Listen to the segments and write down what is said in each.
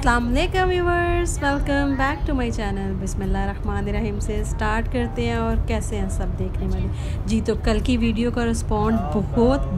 अस्सलाम वालेकुम viewers, welcome back to my channel. बिस्मिल्लाहिर्रहमानिर्रहीम से स्टार्ट करते हैं। और कैसे हैं सब देखने वाले जी। तो कल की वीडियो का रिस्पॉन्ड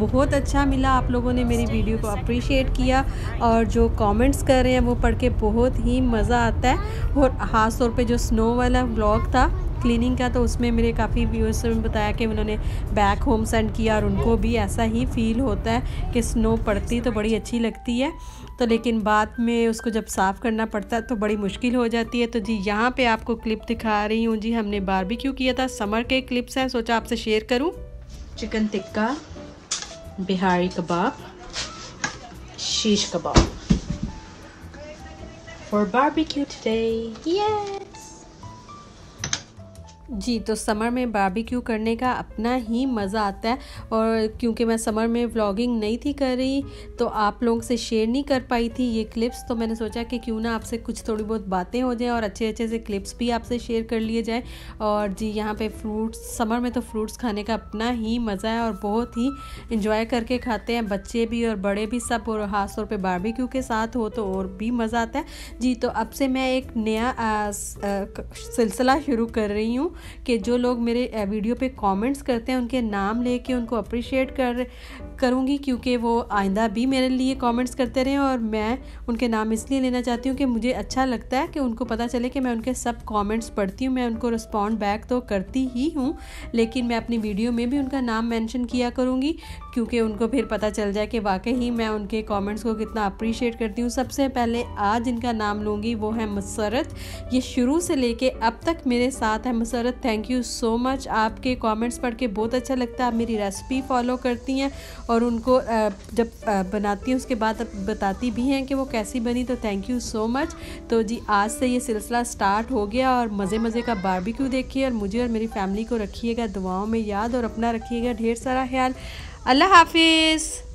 बहुत अच्छा मिला। आप लोगों ने मेरी वीडियो को अप्रिशिएट किया और जो कमेंट्स कर रहे हैं वो पढ़ के बहुत ही मज़ा आता है। और ख़ास तौर पे जो स्नो वाला व्लॉग था क्लीनिंग का, तो उसमें मेरे काफ़ी व्यूअर्स ने बताया कि उन्होंने बैक होम सेंड किया और उनको भी ऐसा ही फ़ील होता है कि स्नो पड़ती तो बड़ी अच्छी लगती है, तो लेकिन बाद में उसको जब साफ़ करना पड़ता है तो बड़ी मुश्किल हो जाती है। तो जी यहाँ पे आपको क्लिप दिखा रही हूँ जी। हमने बारबेक्यू किया था, समर के क्लिप्स हैं, सोचा आपसे शेयर करूँ। चिकन टिक्का, बिहारी कबाब, शीश कबाब फॉर बारबेक्यू टुडे। यस जी। तो समर में बारबेक्यू करने का अपना ही मज़ा आता है। और क्योंकि मैं समर में व्लॉगिंग नहीं थी कर रही तो आप लोगों से शेयर नहीं कर पाई थी ये क्लिप्स, तो मैंने सोचा कि क्यों ना आपसे कुछ थोड़ी बहुत बातें हो जाएं और अच्छे से क्लिप्स भी आपसे शेयर कर लिए जाए। और जी यहाँ पे फ्रूट्स, समर में तो फ्रूट्स खाने का अपना ही मज़ा है और बहुत ही इंजॉय करके खाते हैं बच्चे भी और बड़े भी सब। और ख़ास तौर पे बारबेक्यू के साथ हो तो और भी मज़ा आता है जी। तो अब से मैं एक नया सिलसिला शुरू कर रही हूँ कि जो लोग मेरे वीडियो पे कमेंट्स करते हैं उनके नाम लेके उनको अप्रिशिएट करूँगी, क्योंकि वो आइंदा भी मेरे लिए कमेंट्स करते रहें। और मैं उनके नाम इसलिए लेना चाहती हूँ कि मुझे अच्छा लगता है कि उनको पता चले कि मैं उनके सब कमेंट्स पढ़ती हूँ। मैं उनको रिस्पॉन्ड बैक तो करती ही हूँ, लेकिन मैं अपनी वीडियो में भी उनका नाम मेंशन किया करूँगी, क्योंकि उनको फिर पता चल जाए कि वाकई ही मैं उनके कमेंट्स को कितना अप्रिशिएट करती हूँ। सबसे पहले आज इनका नाम लूँगी, वो है मसरत। ये शुरू से लेके अब तक मेरे साथ है। मसरत, थैंक यू सो मच। आपके कमेंट्स पढ़ के बहुत अच्छा लगता है। आप मेरी रेसिपी फॉलो करती हैं और उनको जब बनाती हैं उसके बाद बताती भी हैं कि वो कैसी बनी, तो थैंक यू सो मच। तो जी आज से ये सिलसिला स्टार्ट हो गया और मज़े का बारबेक्यू देखिए और मुझे और मेरी फैमिली को रखिएगा दुआओं में याद और अपना रखिएगा ढेर सारा ख्याल। अल्लाह हाफिज़।